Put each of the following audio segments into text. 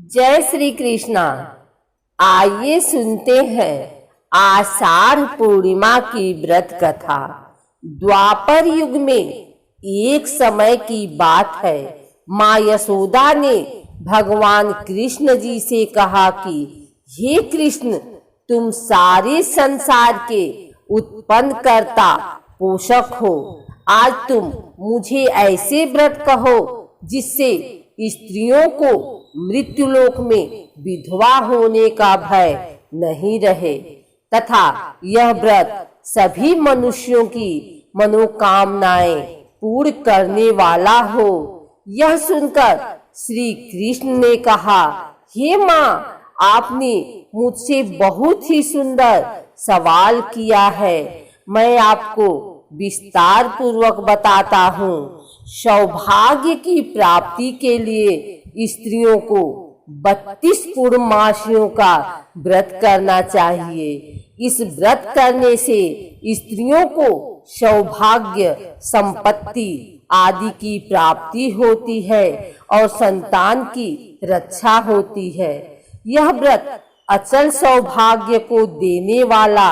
जय श्री कृष्णा। आइए सुनते हैं आषाढ़ पूर्णिमा की व्रत कथा। द्वापर युग में एक समय की बात है। माँ यशोदा ने भगवान कृष्ण जी से कहा कि हे कृष्ण, तुम सारे संसार के उत्पन्न करता पोषक हो। आज तुम मुझे ऐसे व्रत कहो जिससे स्त्रियों को मृत्युलोक में विधवा होने का भय नहीं रहे तथा यह व्रत सभी मनुष्यों की मनोकामनाएं पूर्ण करने वाला हो। यह सुनकर श्री कृष्ण ने कहा, हे माँ, आपने मुझसे बहुत ही सुंदर सवाल किया है। मैं आपको विस्तार पूर्वक बताता हूँ। सौभाग्य की प्राप्ति के लिए स्त्रियों को 32 पूर्णमासियों का व्रत करना चाहिए। इस व्रत करने से स्त्रियों को सौभाग्य, संपत्ति आदि की प्राप्ति होती है और संतान की रक्षा होती है। यह व्रत अचल सौभाग्य को देने वाला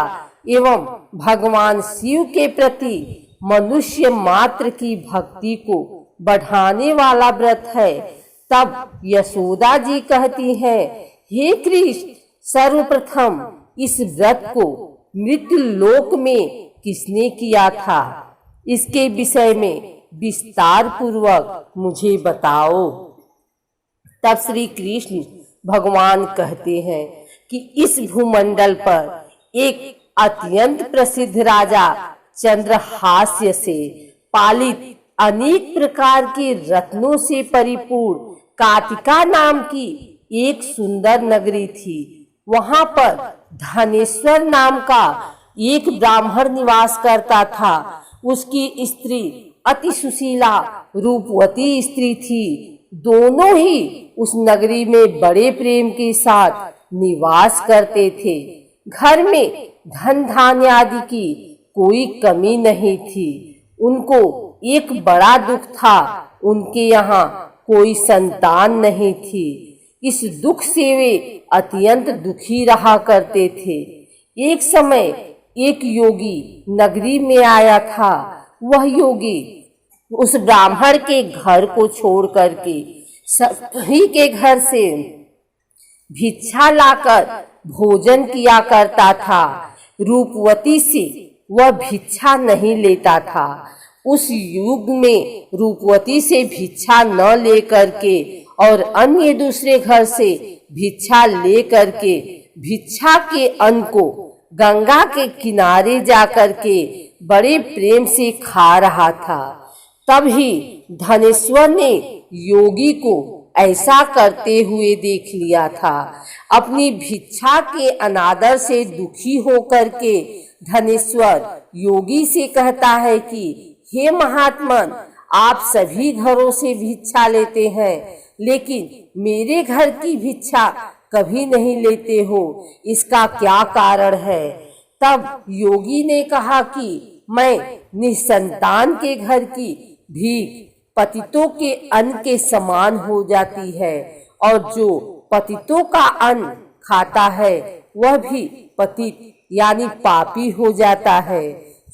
एवं भगवान शिव के प्रति मनुष्य मात्र की भक्ति को बढ़ाने वाला व्रत है। तब यशोदा जी कहती हैं, हे कृष्ण, सर्वप्रथम इस व्रत को मृत्यु लोक में किसने किया था? इसके विषय में विस्तार पूर्वक मुझे बताओ। तब श्री कृष्ण भगवान कहते हैं कि इस भूमंडल पर एक अत्यंत प्रसिद्ध राजा चंद्रहास्य से पालित अनेक प्रकार के रत्नों से परिपूर्ण काटिका नाम की एक सुंदर नगरी थी। वहां पर धनेश्वर नाम का एक ब्राह्मण निवास करता था। उसकी स्त्री अति सुशीला रूपवती स्त्री थी। दोनों ही उस नगरी में बड़े प्रेम के साथ निवास करते थे। घर में धन धान्य आदि की कोई कमी नहीं थी। उनको एक बड़ा दुख था, उनके यहाँ कोई संतान नहीं थी। इस दुख से वे अत्यंत दुखी रहा करते थे। एक समय एक योगी नगरी में आया था। वह योगी उस ब्राह्मण के घर को छोड़ करके सभी के घर से भिक्षा लाकर भोजन किया करता था। रूपवती से वह भिक्षा नहीं लेता था। उस युग में रूपवती से भिक्षा न लेकर के और अन्य दूसरे घर से भिक्षा ले करके भिक्षा के अन्न को गंगा के किनारे जाकर के बड़े प्रेम से खा रहा था। तभी धनेश्वर ने योगी को ऐसा करते हुए देख लिया था। अपनी भिक्षा के अनादर से दुखी होकर के धनेश्वर योगी से कहता है कि हे महात्मन, आप सभी घरों से भिक्षा लेते हैं, लेकिन मेरे घर की भिक्षा कभी नहीं लेते हो। इसका क्या कारण है? तब योगी ने कहा कि मैं निसंतान के घर की भीख पतितों के अन्न के समान हो जाती है, और जो पतितों का अन्न खाता है वह भी पतित यानी पापी हो जाता है।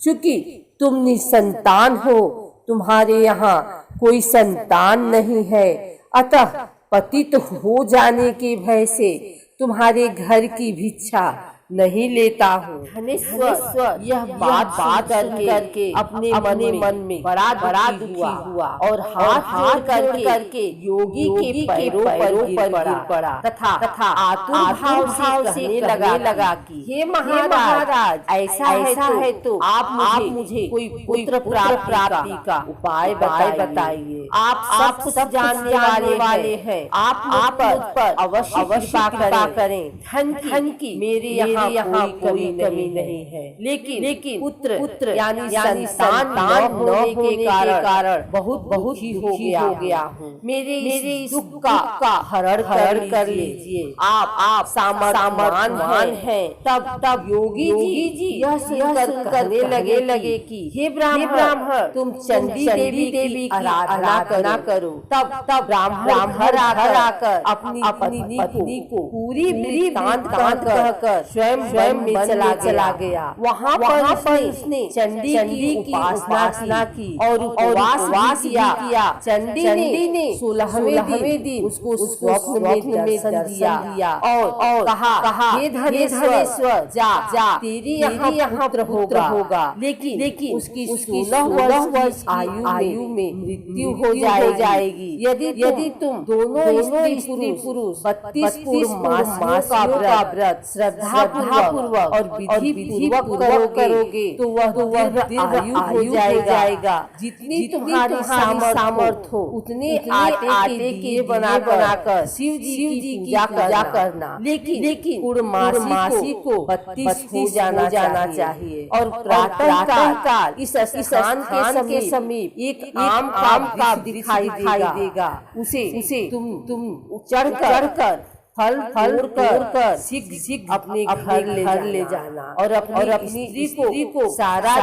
चूंकि तुम निसंतान हो, तुम्हारे यहाँ कोई संतान नहीं है, अतः पतित हो जाने के भय से तुम्हारे घर की भिक्षा नहीं लेता हूँ। धनेश्वर यह बात करके अपने मन में बड़ा दुखी हुआ और हाथ करके योगी के पैरों पर गिर पड़ा तथा आतुर भाव से कहने लगा कि हे महाराज, ऐसा है तो आप मुझे कोई पुत्र प्राप्ति का उपाय बताइए। आप सब कुछ जानने वाले हैं। आप मुझ पर अवश्य कृपा करें। धन की मेरे यहाँ कोई कमी नहीं है। लेकिन पुत्र यानी संतान न होने के कारण बहुत दुखी हो गया हूँ। मेरे इस दुख का हरण कर लीजिए। आप सामर्थ्यवान हैं। तब योगी जी यह सुनकर कहने लगे कि हे ब्राह्मण, तुम चंडी देवी की आराधना करो। तब ब्राह्मण घर आकर अपनी पत्नी को पूरी वृत्तांत कहकर स्वयं में चला गया। वहाँ पर उसने चंडी की उपासना की और उपवास किया। चंडी ने 16वें दिन उसको स्वप्न में दर्शन दिया और कहा, हे धनेश्वर, जा तेरी यहाँ पुत्र होगा। लेकिन उसकी 16 वर्ष आयु में मृत्यु हो जाएगी यदि तुम दोनों स्त्री पुरुष 32 पूर्णमासियों का व्रत श्रद्धा पूर्वक और विधि पूर्वक करोगे तो वह दीर्घ आयु हो जाएगा। जितनी तुम्हारी सामर्थ हो उतने आटे के बनाकर शिव जी की पूजा करना। लेकिन पूर्णमासी को 32 हो जाना चाहिए। और प्रातः काल इस स्थान के समीप एक आम का दिखाई देगा। उसे तुम चढ़कर फल तोड़कर सीख अपने घर ले जाना और अपनी स्त्री को सारा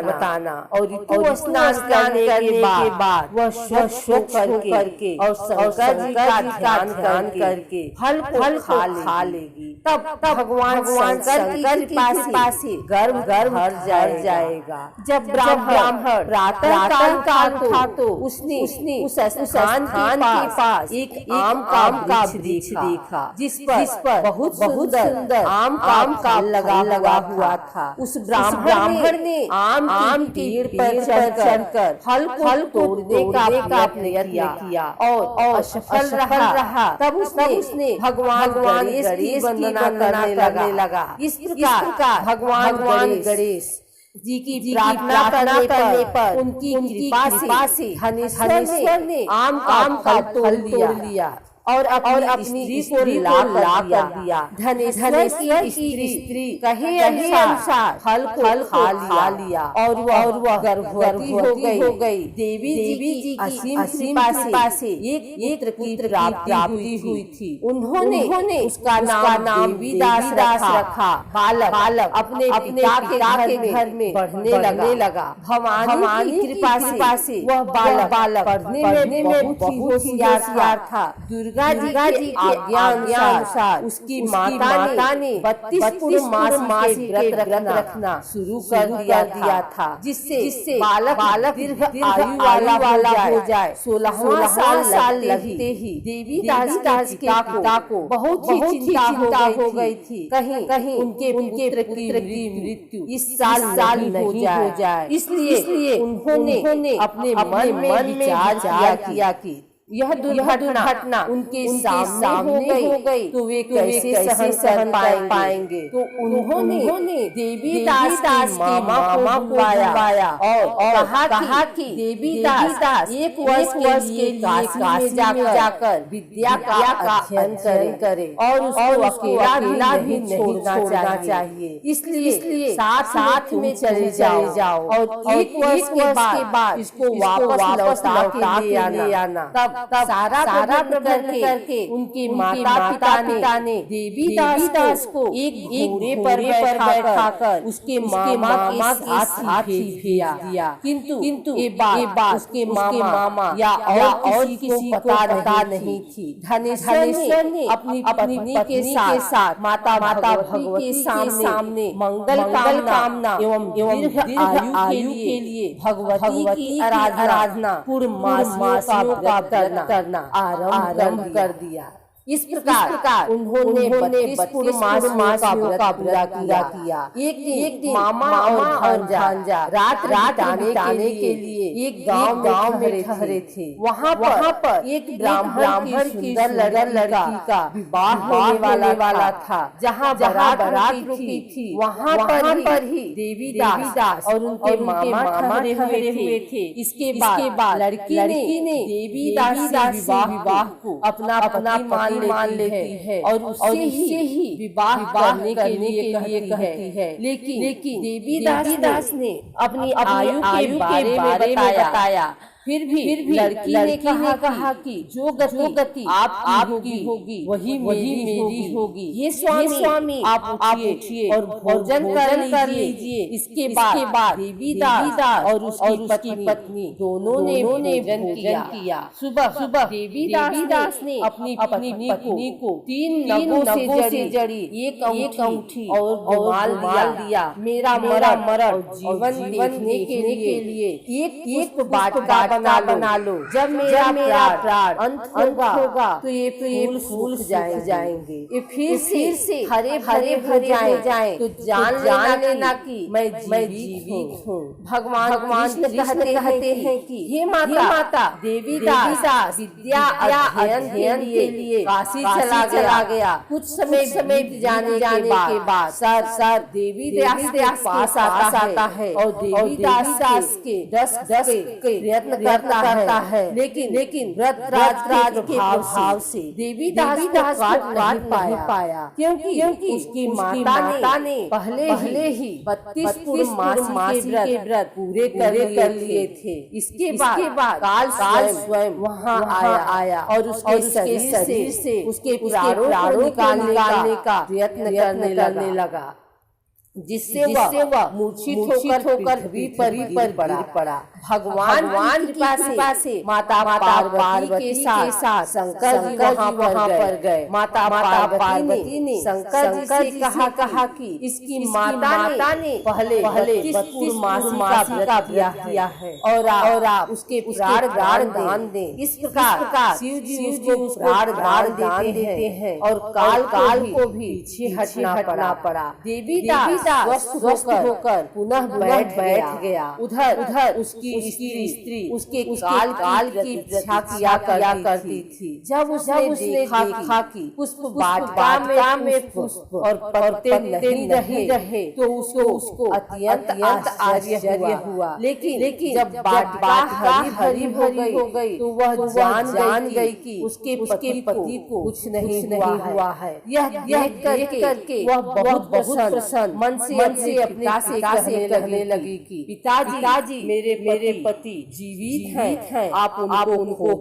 बताना। और स्नान करने के बाद वह स्वच्छ करके और शंकर जी का ध्यान करके फल खा लेगी। तब भगवान शंकर के पास गर्भ भर जाएगा। जब ब्राह्मण प्रातः काल था तो उसने उस स्थान के पास एक आम का देखा जिस पर बहुत सुंदर आम का लगा हुआ था। उस ब्राह्मण ने आम के पेड़ पर चढ़कर फल तोड़ने का प्रयत्न किया और असफल रहा। तब उसने भगवान गणेश की वंदना करने लगा। इस प्रकार भगवान गणेश जी की प्रार्थना करने पर उनकी कृपा से धनेश्वर ने आम का फल तोड़ लिया और अपनी स्त्री को ला कर दिया। धनेश्वर की स्त्री कहे अनुसार फल खा लिया और वह गर्भवती हो गई। देवी जी की असीम कृपा से एक पुत्र की प्राप्ति हुई थी। उन्होंने उसका नाम देवीदास रखा। बालक अपने पिता के घर में पढ़ने लगा। भवानी की कृपा से वह बालक पढ़ने में बहुत होशियार था। दुर्गा जी की आज्ञा अनुसार उसकी माता ने 32 पूर्णमासी के व्रत रखना शुरू कर दिया था जिससे बालक दीर्घ आयु वाला हो जाए। 16वां साल लगते ही देवी दास के पिता को बहुत ही चिंता हो गई थी। कहीं उनके पुत्र की मृत्यु इस साल नहीं हो जाए। इसलिए उन्होंने अपने मन में विचार किया कि यह दुर्घटना उनके सामने हो गई तो वे कैसे सहन पाएंगे। तो उन्होंने देवी दास की मामा को बुलाया और कहा कि देवी दास एक वर्ष के लिए काशी जाकर विद्या का अध्ययन करे और उसको अकेला भी छोड़ना चाहिए। इसलिए साथ में चले जाओ और एक वर्ष के बाद इसको वापस लौटा के आना। तब सारा प्रकरण करके उनके माता पिता ने देवी दास को एक घोड़े पर बैठाकर उसके मामा के साथ ही भेज दिया। किंतु ये बात उसके मामा या और किसी को पता नहीं थी। धनेश्वर ने अपनी पत्नी के साथ माता भगवती के सामने मंगल कामना एवं दीर्घ आयु के लिए भगवती की आराधना पूर्णमासियों का करना आरंभ कर दिया। इस प्रकार उन्होंने 32 पूर्णमासियों का व्रत किया। एक दिन मामा और भांजा रात आने के लिए एक गांव में ठहरे थे। वहाँ पर एक ब्राह्मण की सुंदर लड़की का विवाह होने वाला था। जहाँ बारात रुकी थी वहाँ पर ही देवी दास और उनके मामा ठहरे हुए थे। इसके बाद लड़की ने देवी दास विवाह को अपना लेती है और उससे ही विवाह करने के लिए कहती है। लेकिन देवीदास ने अपनी आयु के बारे में बताया। फिर भी लड़की ने कहा कि जो गति आपकी होगी वही मेरी होगी। ये स्वामी आप उठिए और भोजन कर लीजिए। इसके बाद देवीदास और उसकी पत्नी दोनों ने भोजन किया। सुबह देवीदास ने अपनी पत्नी को 3 नगों से जड़ी एक अंगूठी और रुमाल दिया। मेरा मरण जीवन देखने के लिए एक बात बना लो। जब मेरा प्राण अंत होगा तो ये फूल जाएंगे। ये फिर से हरे भरे जाएं तो जान लेना कि मैं जीवित हूँ। भगवान कहते हैं कि हे माता देवीदास विद्या अध्ययन के लिए काशी चला गया। कुछ समय जाने के बाद सर देवीदास के पास आता है और देवीदास के 10 प्रयत्न करता है। लेकिन व्रतराज के प्रभाव से देवीदास काट नहीं पाया क्योंकि उसकी माता ने पहले ही 32 पूर्णमासी के व्रत पूरे कर लिए थे। इसके बाद काल स्वयं वहाँ आया और उसके शरीर से उसके प्राणों निकालने का प्रयत्न करने लगा, जिससे वह मूर्छित होकर पृथ्वी पर गिर पड़ा। भगवान कृपा से माता पार्वती के साथ शंकर जी वहाँ पर गए। माता पार्वती ने शंकर जी से कहा कि इसकी माता ने पहले 32 पूर्णमासी का व्रत किया है और आप उसके प्राण दान दें। इस प्रकार शिव जी उसको प्राण दान देते हैं और काल को भी पीछे हटना पड़ा। देवीदास स्वस्थ होकर पुनः बैठ गया। उधर उसकी स्त्री उसके काल की प्रतीक्षा किया करती थी। जब उसने देखा कि पुष्प वाटिका में पुष्प और पत्ते नहीं रहे तो उसको अत्यंत आश्चर्य हुआ। लेकिन जब वाटिका हरी हो गई तो वह जान गई कि उसके पति को कुछ नहीं हुआ है। यह देख करके वह बहुत प्रसन्न मन से अपने पिता से कहने लगी कि पिताजी मेरे पति जीवित हैं, आप उनको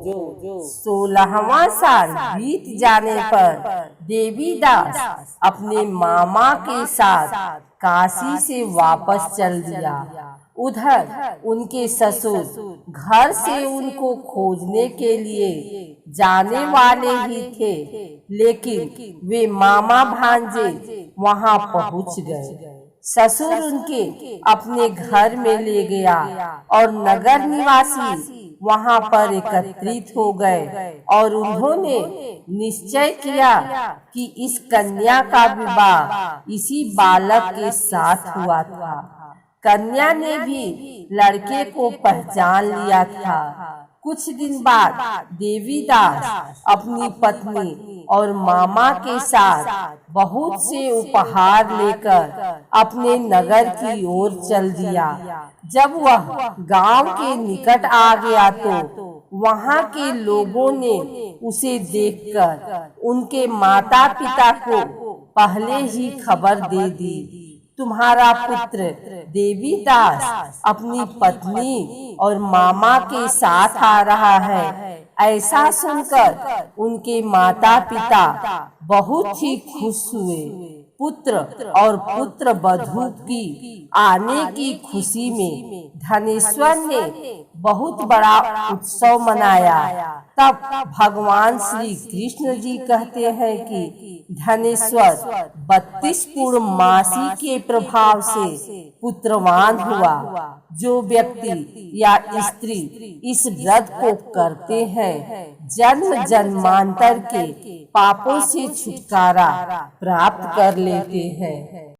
जो 16वां साल बीत जाने पर देवीदास अपने मामा के साथ काशी से वापस चल दिया। उधर उनके ससुर घर से उनको खोजने के लिए जाने वाले ही थे, लेकिन वे मामा भांजे वहां पहुंच गए। ससुर उनके अपने घर में ले गया और नगर निवासी वहां पर एकत्रित हो गए और उन्होंने निश्चय किया कि इस कन्या का विवाह इसी बालक के साथ हुआ था। कन्या ने भी लड़के को पहचान लिया था। कुछ दिन बाद देवीदास अपनी पत्नी और मामा के साथ बहुत से उपहार लेकर अपने नगर की ओर चल दिया। जब वह गांव के निकट आ गया तो वहां के लोगों ने उसे देखकर उनके माता पिता को पहले ही खबर दे दी, तुम्हारा पुत्र देवीदास अपनी पत्नी और मामा के साथ आ रहा है। ऐसा सुनकर उनके माता पिता बहुत ही खुश हुए। पुत्र और पुत्र वधू की आने की खुशी में धनेश्वर ने बहुत बड़ा उत्सव मनाया। तब भगवान श्री कृष्ण जी कहते हैं कि धनेश्वर 32 पूर्णमासी के प्रभाव से पुत्रवान हुआ। जो व्यक्ति या स्त्री इस व्रत को करते हैं जन्म जन्मांतर के पापों से छुटकारा प्राप्त कर लेते हैं।